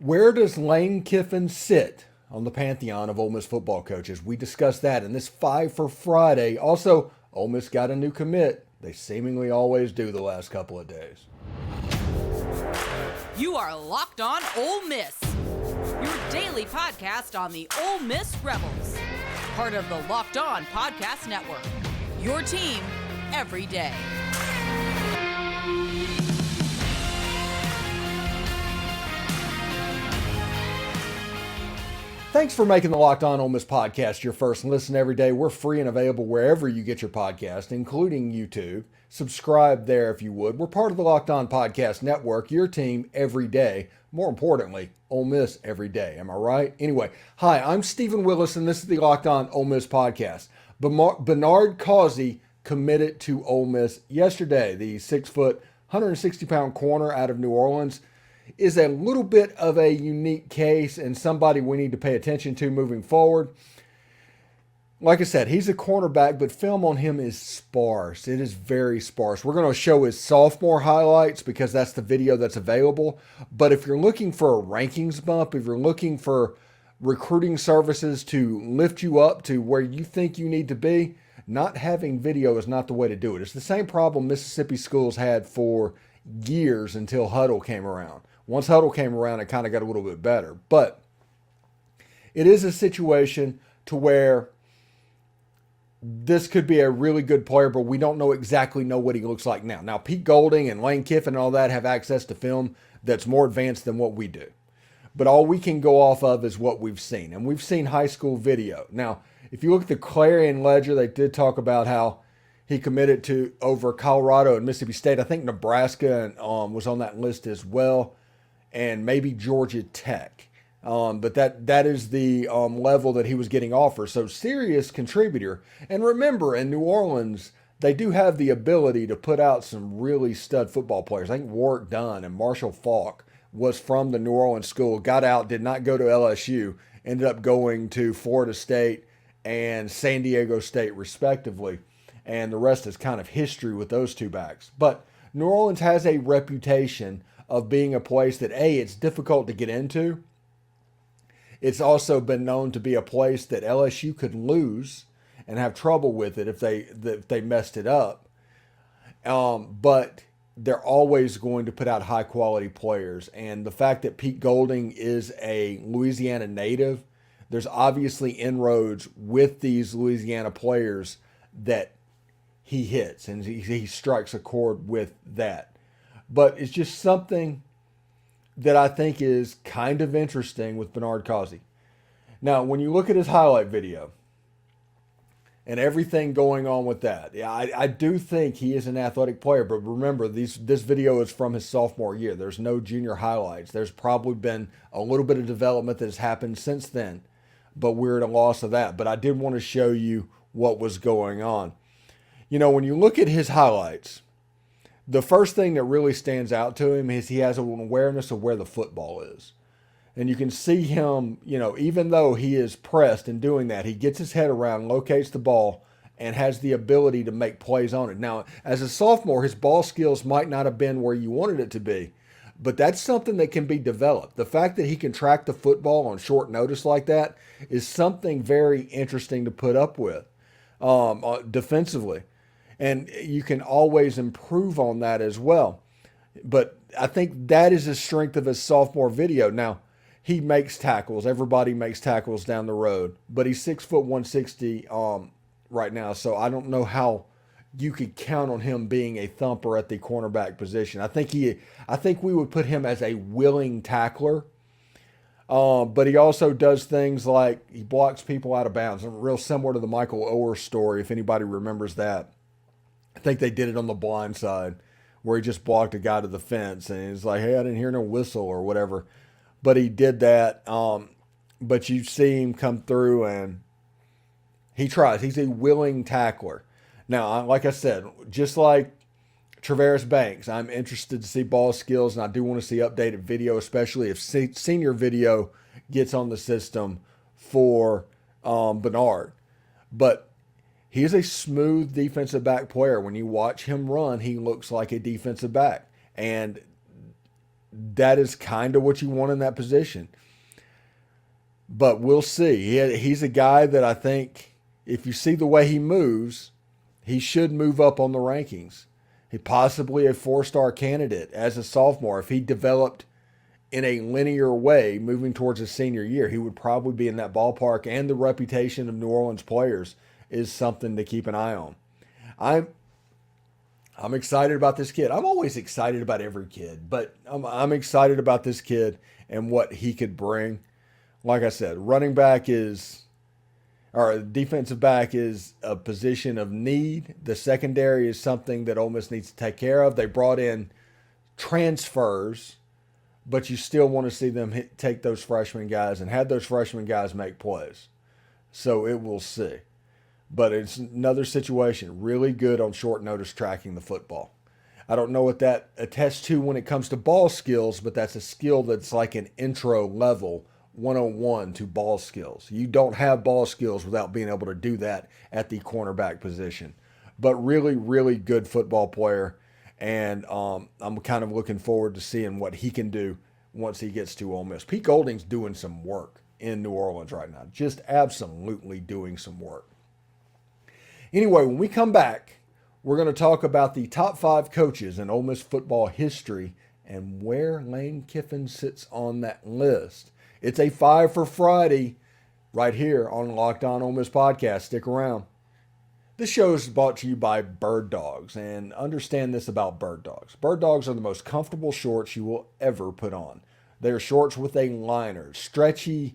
Where does Lane Kiffin sit on the pantheon of Ole Miss football coaches? We discussed that in this Five for Friday. Also, Ole Miss got a new commit. They seemingly always do the last couple of days. You are Locked On Ole Miss, your daily podcast on the Ole Miss Rebels, part of the Locked On Podcast Network, your team every day. Thanks for making the Locked On Ole Miss podcast your first listen every day. We're free and available wherever you get your podcast, including YouTube. Subscribe there if you would. We're part of the Locked On Podcast Network, your team every day. More importantly, Ole Miss every day. Am I right? Anyway, hi, I'm Stephen Willis, and this is the Locked On Ole Miss podcast. Bernard Causey committed to Ole Miss yesterday. The 6-foot, 160-pound corner out of New Orleans is a little bit of a unique case and somebody we need to pay attention to moving forward. Like I said, he's a cornerback, but film on him is sparse. It is very sparse. We're going to show his sophomore highlights because that's the video that's available. But if you're looking for a rankings bump, if you're looking for recruiting services to lift you up to where you think you need to be, not having video is not the way to do it. It's the same problem Mississippi schools had for years until Huddle came around. Once Huddle came around, it kind of got a little bit better. But it is a situation to where this could be a really good player, but we don't exactly know what he looks like now. Now, Pete Golding and Lane Kiffin and all that have access to film that's more advanced than what we do. But all we can go off of is what we've seen. And we've seen high school video. Now, if you look at the Clarion Ledger, they did talk about how he committed to over Colorado and Mississippi State. I think Nebraska was on that list as well, and maybe Georgia Tech. But that is the level that he was getting offered. So serious contributor. And remember, in New Orleans, they do have the ability to put out some really stud football players. I think Warwick Dunn and Marshall Faulk was from the New Orleans school, got out, did not go to LSU, ended up going to Florida State and San Diego State respectively. And the rest is kind of history with those two backs. But New Orleans has a reputation of being a place that, A, it's difficult to get into. It's also been known to be a place that LSU could lose and have trouble with it if they messed it up. But they're always going to put out high-quality players. And the fact that Pete Golding is a Louisiana native, there's obviously inroads with these Louisiana players that he hits, and he strikes a chord with that. But it's just something that I think is kind of interesting with Bernard Causey. Now, when you look at his highlight video and everything going on with that, yeah, I do think he is an athletic player. But remember, this video is from his sophomore year. There's no junior highlights. There's probably been a little bit of development that has happened since then, but we're at a loss of that. But I did want to show you what was going on. You know, when you look at his highlights, the first thing that really stands out to him is he has an awareness of where the football is. And you can see him, you know, even though he is pressed in doing that, he gets his head around, locates the ball, and has the ability to make plays on it. Now, as a sophomore, his ball skills might not have been where you wanted it to be, but that's something that can be developed. The fact that he can track the football on short notice like that is something very interesting to put up with defensively. And you can always improve on that as well. But I think that is the strength of his sophomore video. Now, he makes tackles. Everybody makes tackles down the road. But he's 6', 160 right now. So I don't know how you could count on him being a thumper at the cornerback position. I think we would put him as a willing tackler. But he also does things like he blocks people out of bounds. Real similar to the Michael Oher story, if anybody remembers that. I think they did it on the blind side where he just blocked a guy to the fence and he's like, hey, I didn't hear no whistle or whatever. But he did that. But you see him come through and he tries. He's a willing tackler. Now, like I said, just like Travaris Banks, I'm interested to see ball skills, and I do want to see updated video, especially if senior video gets on the system for Bernard. But he is a smooth defensive back player. When you watch him run, he looks like a defensive back. And that is kind of what you want in that position. But we'll see. He's a guy that I think if you see the way he moves, he should move up on the rankings. He possibly a 4-star candidate as a sophomore. If he developed in a linear way moving towards his senior year, he would probably be in that ballpark, and the reputation of New Orleans players is something to keep an eye on. I'm excited about this kid. I'm always excited about every kid, but I'm excited about this kid and what he could bring. Like I said, defensive back is a position of need. The secondary is something that Ole Miss needs to take care of. They brought in transfers, but you still want to see them take those freshman guys and have those freshman guys make plays. So it will see. But it's another situation, really good on short notice tracking the football. I don't know what that attests to when it comes to ball skills, but that's a skill that's like an intro level 101 to ball skills. You don't have ball skills without being able to do that at the cornerback position. But really, really good football player. And I'm kind of looking forward to seeing what he can do once he gets to Ole Miss. Pete Golding's doing some work in New Orleans right now. Just absolutely doing some work. Anyway, when we come back, we're going to talk about the top 5 coaches in Ole Miss football history and where Lane Kiffin sits on that list. It's a 5 for Friday right here on Locked On Ole Miss Podcast. Stick around. This show is brought to you by Bird Dogs, and understand this about Bird Dogs. Bird Dogs are the most comfortable shorts you will ever put on. They are shorts with a liner, stretchy,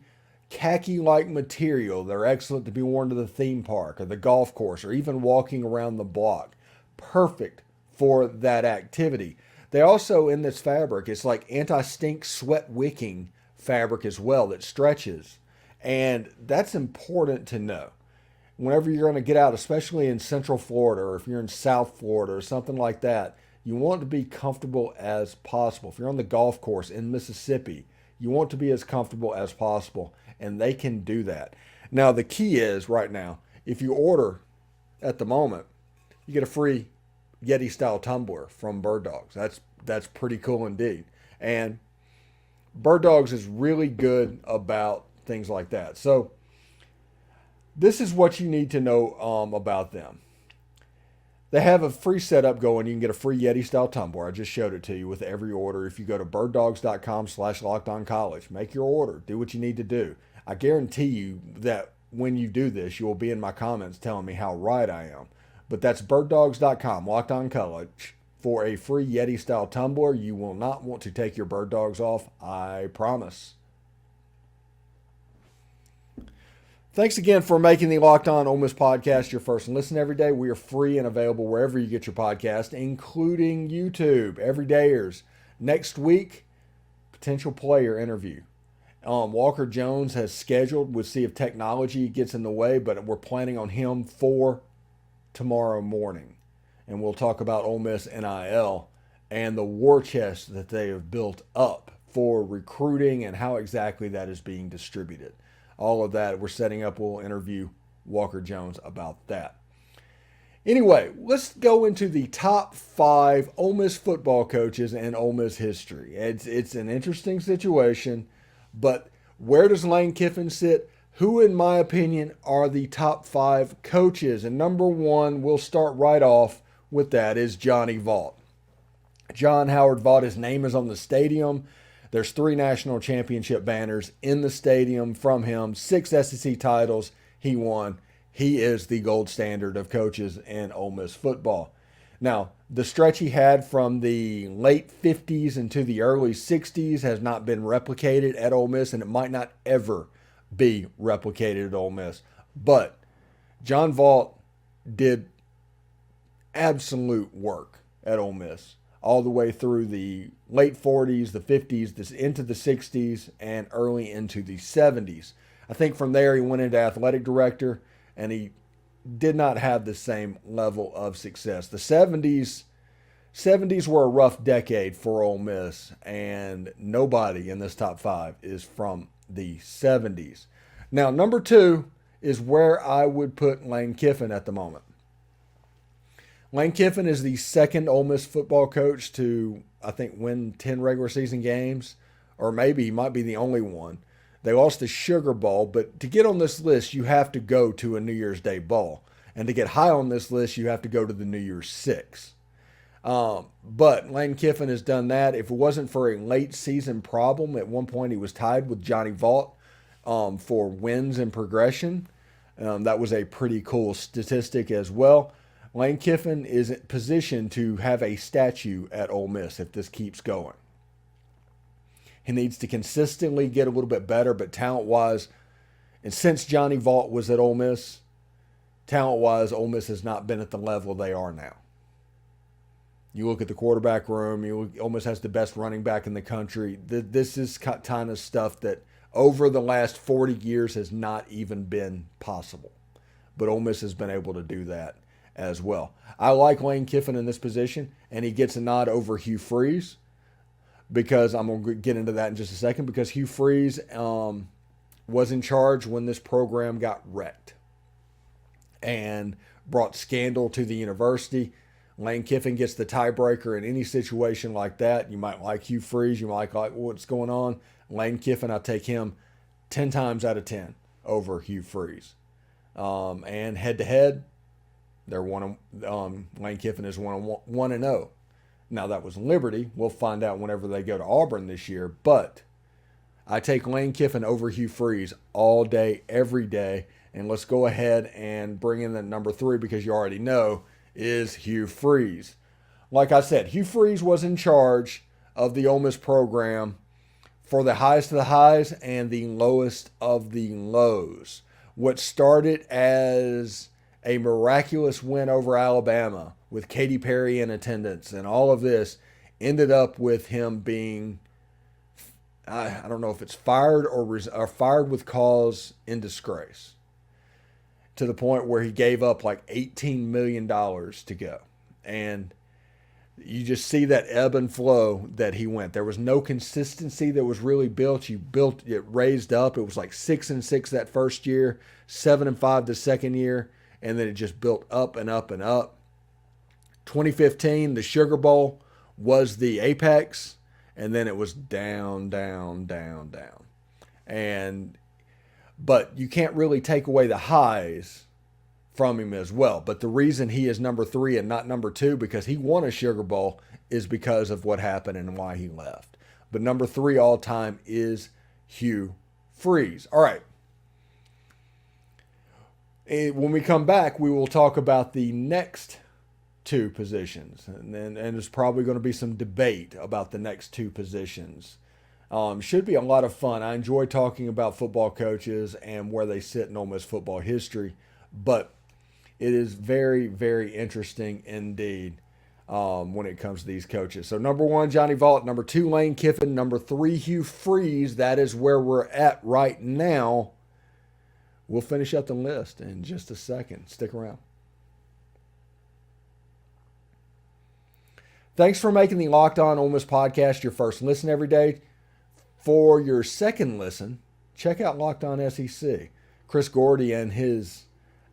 khaki-like material. They're excellent to be worn to the theme park or the golf course or even walking around the block. Perfect for that activity. They also, in this fabric, it's like anti-stink sweat wicking fabric as well that stretches. And that's important to know. Whenever you're going to get out, especially in Central Florida or if you're in South Florida or something like that, you want to be comfortable as possible. If you're on the golf course in Mississippi, you want to be as comfortable as possible, and they can do that. Now, the key is right now, if you order at the moment, you get a free Yeti-style tumbler from Bird Dogs. That's pretty cool indeed. And Bird Dogs is really good about things like that. So this is what you need to know about them. They have a free setup going. You can get a free Yeti-style tumbler. I just showed it to you with every order. If you go to birddogs.com/lockedoncollege, make your order. Do what you need to do. I guarantee you that when you do this, you will be in my comments telling me how right I am. But that's birddogs.com, lockedoncollege, for a free Yeti-style tumbler. You will not want to take your Bird Dogs off, I promise. Thanks again for making the Locked On Ole Miss Podcast your first listen every day. We are free and available wherever you get your podcast, including YouTube. Everydayers. Next week, potential player interview. Walker Jones has scheduled. We'll see if technology gets in the way, but we're planning on him for tomorrow morning. And we'll talk about Ole Miss NIL and the war chest that they have built up for recruiting and how exactly that is being distributed. All of that we're setting up. We'll interview Walker Jones about that. Anyway, let's go into the top 5 Ole Miss football coaches in Ole Miss history. It's an interesting situation, but where does Lane Kiffin sit? Who, in my opinion, are the top 5 coaches? And number 1, we'll start right off with that, is Johnny Vaught. John Howard Vaught, his name is on the stadium. There's 3 national championship banners in the stadium from him, 6 SEC titles he won. He is the gold standard of coaches in Ole Miss football. Now, the stretch he had from the late 50s into the early 60s has not been replicated at Ole Miss, and it might not ever be replicated at Ole Miss. But John Vaught did absolute work at Ole Miss all the way through the late 40s, the 50s, into the 60s, and early into the 70s. I think from there he went into athletic director, and he did not have the same level of success. The 70s were a rough decade for Ole Miss, and nobody in this top 5 is from the 70s. Now, number 2 is where I would put Lane Kiffin at the moment. Lane Kiffin is the second Ole Miss football coach to, I think, win 10 regular season games, or maybe he might be the only one. They lost the Sugar Bowl, but to get on this list, you have to go to a New Year's Day Bowl. And to get high on this list, you have to go to the New Year's Six. But Lane Kiffin has done that. If it wasn't for a late season problem, at one point he was tied with Johnny Vaught for wins and progression. That was a pretty cool statistic as well. Lane Kiffin is in position to have a statue at Ole Miss if this keeps going. He needs to consistently get a little bit better, but talent-wise, and since Johnny Vaught was at Ole Miss, talent-wise, Ole Miss has not been at the level they are now. You look at the quarterback room, Ole Miss has the best running back in the country. This is kind of stuff that over the last 40 years has not even been possible. But Ole Miss has been able to do that as well. I like Lane Kiffin in this position, and he gets a nod over Hugh Freeze, because I'm going to get into that in just a second, because Hugh Freeze was in charge when this program got wrecked and brought scandal to the university. Lane Kiffin gets the tiebreaker in any situation like that. You might like Hugh Freeze. You might like what's going on. Lane Kiffin, I take him 10 times out of 10 over Hugh Freeze. And head-to-head, they're Lane Kiffin is 1-0. Now, that was Liberty. We'll find out whenever they go to Auburn this year. But I take Lane Kiffin over Hugh Freeze all day, every day. And let's go ahead and bring in the number 3, because you already know, is Hugh Freeze. Like I said, Hugh Freeze was in charge of the Ole Miss program for the highest of the highs and the lowest of the lows. What started as a miraculous win over Alabama with Katy Perry in attendance and all of this ended up with him being, I don't know if it's fired or fired with cause in disgrace, to the point where he gave up like $18 million to go. And you just see that ebb and flow that he went. There was no consistency that was really built. You built it, raised up. It was like 6-6 that first year, 7-5 the second year, and then it just built up and up and up. 2015, the Sugar Bowl was the apex, and then it was down, down, down, down. But you can't really take away the highs from him as well. But the reason he is number 3 and not number 2, because he won a Sugar Bowl, is because of what happened and why he left. But number 3 all time is Hugh Freeze. All right. When we come back, we will talk about the next 2 positions. And there's probably going to be some debate about the next 2 positions. Should be a lot of fun. I enjoy talking about football coaches and where they sit in Ole Miss football history. But it is very, very interesting indeed when it comes to these coaches. So number 1, Johnny Vaught. Number 2, Lane Kiffin. Number 3, Hugh Freeze. That is where we're at right now. We'll finish up the list in just a second. Stick around. Thanks for making the Locked On Ole Miss podcast your first listen every day. For your second listen, check out Locked On SEC. Chris Gordy and his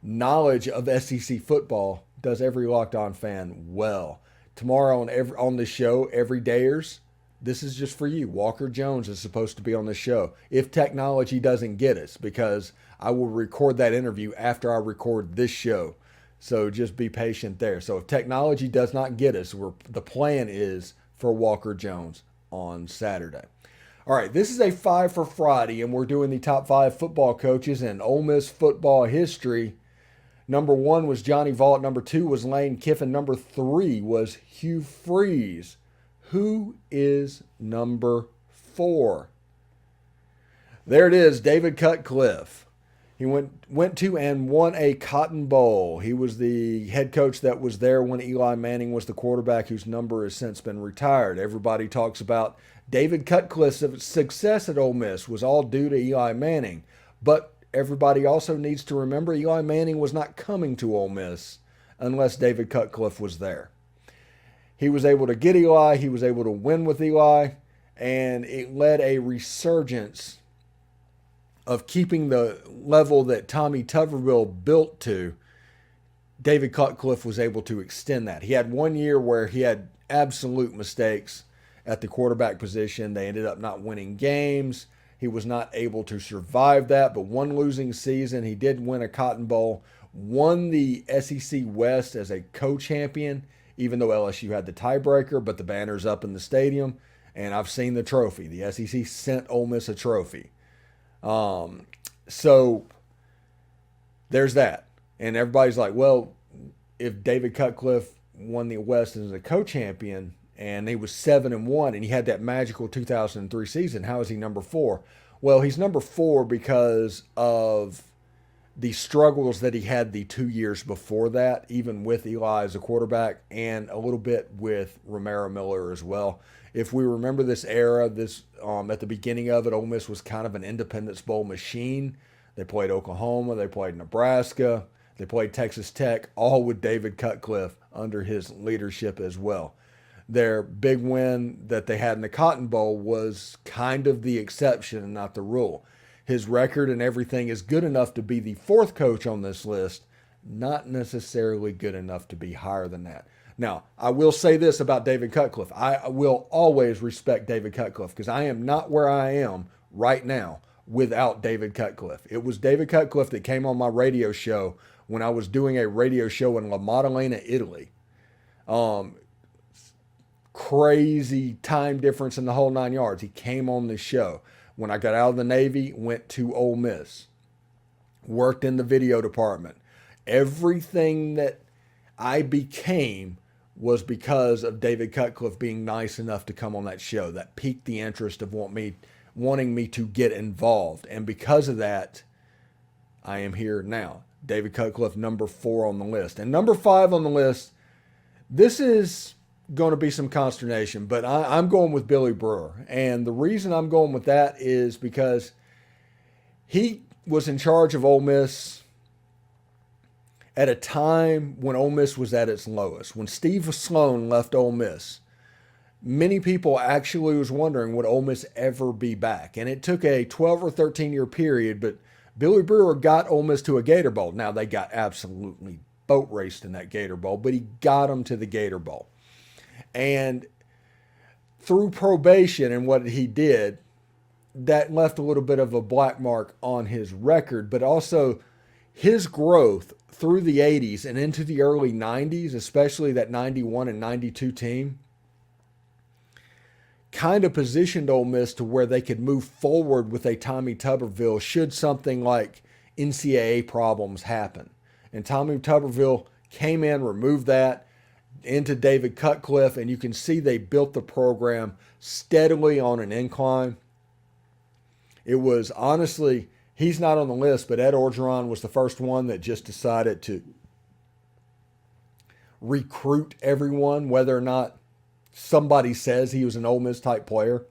knowledge of SEC football does every Locked On fan well. Tomorrow on the show, Everydayers, this is just for you. Walker Jones is supposed to be on the show. If technology doesn't get us, because I will record that interview after I record this show. So just be patient there. So if technology does not get us, the plan is for Walker Jones on Saturday. All right, this is a 5 for Friday, and we're doing the top 5 football coaches in Ole Miss football history. Number 1 was Johnny Vaught. Number 2 was Lane Kiffin. Number 3 was Hugh Freeze. Who is number 4? There it is, David Cutcliffe. He went to and won a Cotton Bowl. He was the head coach that was there when Eli Manning was the quarterback, whose number has since been retired. Everybody talks about David Cutcliffe's success at Ole Miss was all due to Eli Manning. But everybody also needs to remember Eli Manning was not coming to Ole Miss unless David Cutcliffe was there. He was able to get Eli. He was able to win with Eli. And it led a resurgence of keeping the level that Tommy Tuberville built to David Cutcliffe was able to extend that. He had 1 year where he had absolute mistakes at the quarterback position. They ended up not winning games. He was not able to survive that, but one losing season, he did win a Cotton Bowl, won the SEC West as a co-champion, even though LSU had the tiebreaker, but the banner's up in the stadium, and I've seen the trophy. The SEC sent Ole Miss a trophy. So there's that. And everybody's like, well, if David Cutcliffe won the West as a co-champion and he was 7-1 and he had that magical 2003 season, how is he number 4? Well, he's number 4 because of the struggles that he had the 2 years before that, even with Eli as a quarterback, and a little bit with Romero Miller as well. If we remember this era, at the beginning of it, Ole Miss was kind of an Independence Bowl machine. They played Oklahoma, they played Nebraska, they played Texas Tech, all with David Cutcliffe under his leadership as well. Their big win that they had in the Cotton Bowl was kind of the exception and not the rule. His record and everything is good enough to be the 4th coach on this list, not necessarily good enough to be higher than that. Now, I will say this about David Cutcliffe. I will always respect David Cutcliffe because I am not where I am right now without David Cutcliffe. It was David Cutcliffe that came on my radio show when I was doing a radio show in La Maddalena, Italy. Crazy time difference in the whole 9 yards. He came on the show. When I got out of the Navy, went to Ole Miss, worked in the video department. Everything that I became was because of David Cutcliffe being nice enough to come on that show. That piqued the interest of wanting me to get involved. And because of that, I am here now. David Cutcliffe, number 4 on the list. And number 5 on the list, this is going to be some consternation, but I'm going with Billy Brewer. And the reason I'm going with that is because he was in charge of Ole Miss at a time when Ole Miss was at its lowest. When Steve Sloan left Ole Miss, many people actually was wondering, would Ole Miss ever be back? And it took a 12 or 13 year period, but Billy Brewer got Ole Miss to a Gator Bowl. Now, they got absolutely boat raced in that Gator Bowl, but he got them to the Gator Bowl. And through probation and what he did, that left a little bit of a black mark on his record, but also his growth through the 80s and into the early 90s, especially that 91 and 92 team, kind of positioned Ole Miss to where they could move forward with a Tommy Tuberville should something like NCAA problems happen. And Tommy Tuberville came in, removed that, into David Cutcliffe, and you can see they built the program steadily on an incline. It was honestly, he's not on the list, but Ed Orgeron was the first one that just decided to recruit everyone, whether or not somebody says he was an Ole Miss type player.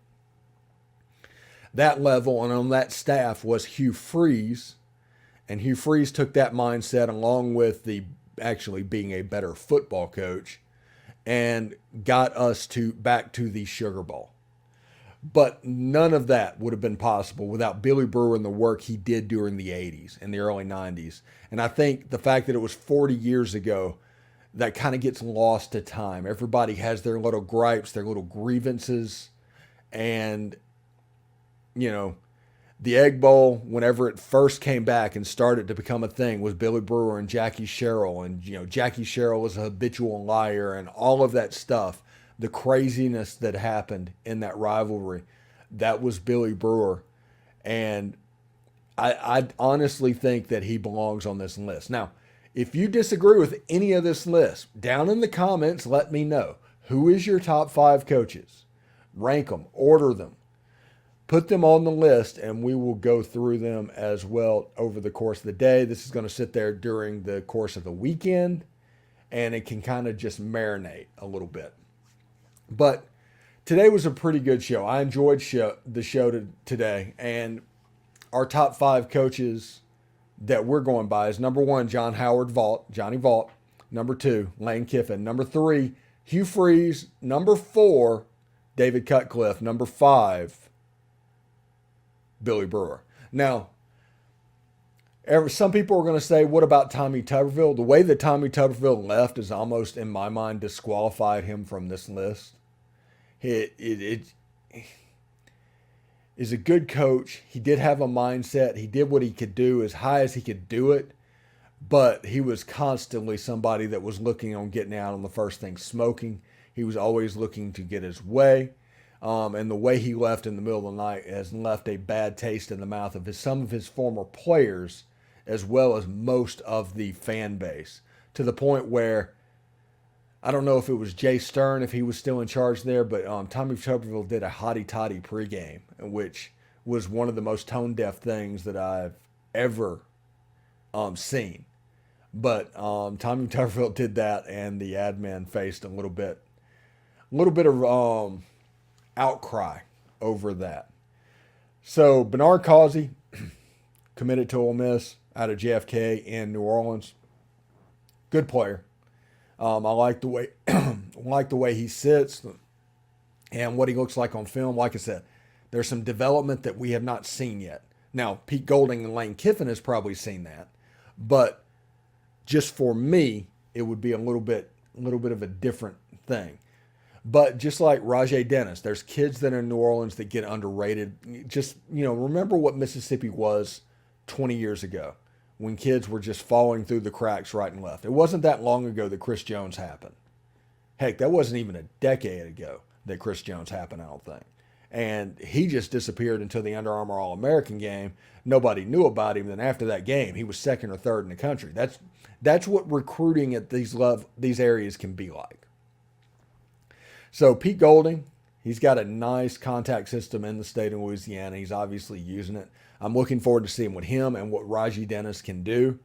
That level and on that staff was Hugh Freeze, and Hugh Freeze took that mindset along with the actually being a better football coach and got us back to the Sugar Bowl. But none of that would have been possible without Billy Brewer and the work he did during the 80s and the early 90s. And I think the fact that it was 40 years ago, that kind of gets lost to time. Everybody has their little gripes, their little grievances. And, the Egg Bowl, whenever it first came back and started to become a thing, was Billy Brewer and Jackie Sherrill. And, Jackie Sherrill was a habitual liar and all of that stuff. The craziness that happened in that rivalry, that was Billy Brewer. And I honestly think that he belongs on this list. Now, if you disagree with any of this list, down in the comments, let me know. Who is your top 5 coaches? Rank them, order them. Put them on the list, and we will go through them as well over the course of the day. This is going to sit there during the course of the weekend, and it can kind of just marinate a little bit. But today was a pretty good show. I enjoyed the show today, and our top 5 coaches that we're going by is number 1, Johnny Vaught. Number 2, Lane Kiffin. Number 3, Hugh Freeze. Number 4, David Cutcliffe. Number 5, Billy Brewer. Now, Some people are going to say, what about Tommy Tuberville? The way that Tommy Tuberville left is almost, in my mind, disqualified him from this list. It is a good coach. He did have a mindset. He did what he could do as high as he could do it. But he was constantly somebody that was looking on getting out on the first thing smoking. He was always looking to get his way. And the way he left in the middle of the night has left a bad taste in the mouth of some of his former players, as well as most of the fan base, to the point where I don't know if it was Jay Stern, if he was still in charge there, but Tommy Tuberville did a hotty-totty pregame, which was one of the most tone-deaf things that I've ever seen. But Tommy Tuberville did that, and the admin faced a little bit of outcry over that. So Bernard Causey committed to Ole Miss out of JFK in New Orleans. Good player. I like the way he sits and what he looks like on film. Like I said, there's some development that we have not seen yet. Now, Pete Golding and Lane Kiffin has probably seen that, but just for me, it would be a little bit of a different thing. But just like Rajay Dennis, there's kids that are in New Orleans that get underrated. Just, remember what Mississippi was 20 years ago when kids were just falling through the cracks right and left. It wasn't that long ago that Chris Jones happened. Heck, that wasn't even a decade ago that Chris Jones happened, I don't think. And he just disappeared until the Under Armour All-American game. Nobody knew about him. Then after that game, he was second or third in the country. That's what recruiting at these areas can be like. So Pete Golding, he's got a nice contact system in the state of Louisiana. He's obviously using it. I'm looking forward to seeing what him and what Rajay Dennis can do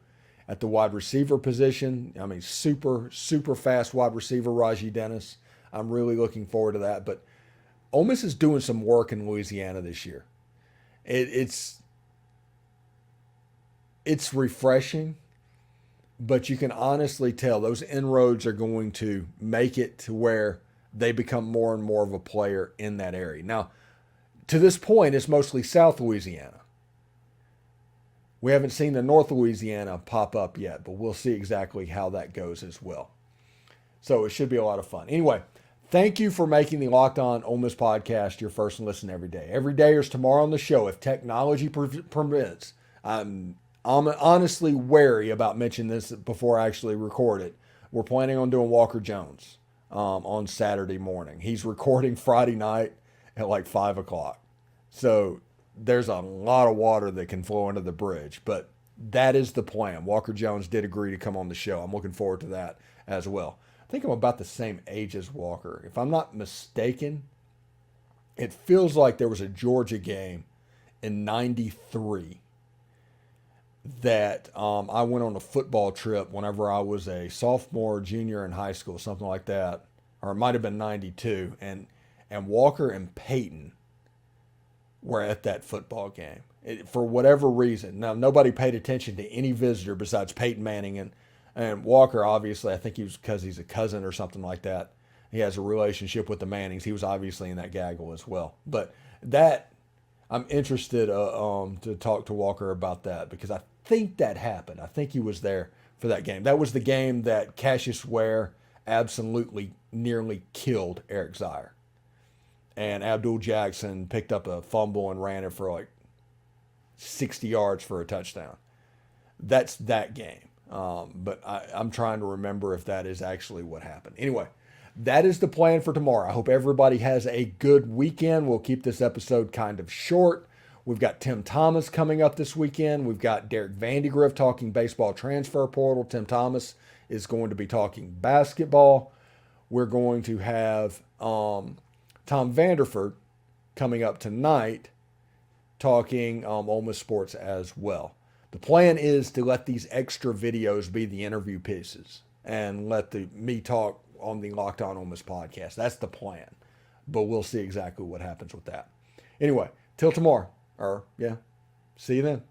at the wide receiver position. I mean, super, super fast wide receiver, Rajay Dennis. I'm really looking forward to that. But Ole Miss is doing some work in Louisiana this year. It's refreshing, but you can honestly tell those inroads are going to make it to where they become more and more of a player in that area. Now, to this point, it's mostly South Louisiana. We haven't seen the North Louisiana pop up yet, but we'll see exactly how that goes as well. So it should be a lot of fun. Anyway, thank you for making the Locked On Ole Miss podcast your first listen every day. Every day is tomorrow on the show if technology permits. I'm honestly wary about mentioning this before I actually record it. We're planning on doing Walker Jones on Saturday morning. He's recording Friday night at like 5 o'clock. So there's a lot of water that can flow under the bridge, but that is the plan. Walker Jones did agree to come on the show. I'm looking forward to that as well. I think I'm about the same age as Walker. If I'm not mistaken, it feels like there was a Georgia game in '93 that I went on a football trip whenever I was a sophomore, junior in high school, something like that. Or it might have been '92. And Walker and Peyton were at that football game. For whatever reason. Now, nobody paid attention to any visitor besides Peyton Manning and Walker. Obviously, I think he was because he's a cousin or something like that. He has a relationship with the Mannings. He was obviously in that gaggle as well. But that, I'm interested to talk to Walker about that because I think that happened. I think he was there for that game. That was the game that Cassius Ware absolutely nearly killed Eric Zier. And Abdul Jackson picked up a fumble and ran it for like 60 yards for a touchdown. That's that game. But I'm trying to remember if that is actually what happened. Anyway, that is the plan for tomorrow. I hope everybody has a good weekend. We'll keep this episode kind of short. We've got Tim Thomas coming up this weekend. We've got Derek Vandigriff talking baseball transfer portal. Tim Thomas is going to be talking basketball. We're going to have Tom Vanderford coming up tonight talking Ole Miss sports as well. The plan is to let these extra videos be the interview pieces and let me talk on the Locked On Ole Miss podcast. That's the plan. But we'll see exactly what happens with that. Anyway, till tomorrow. See you then.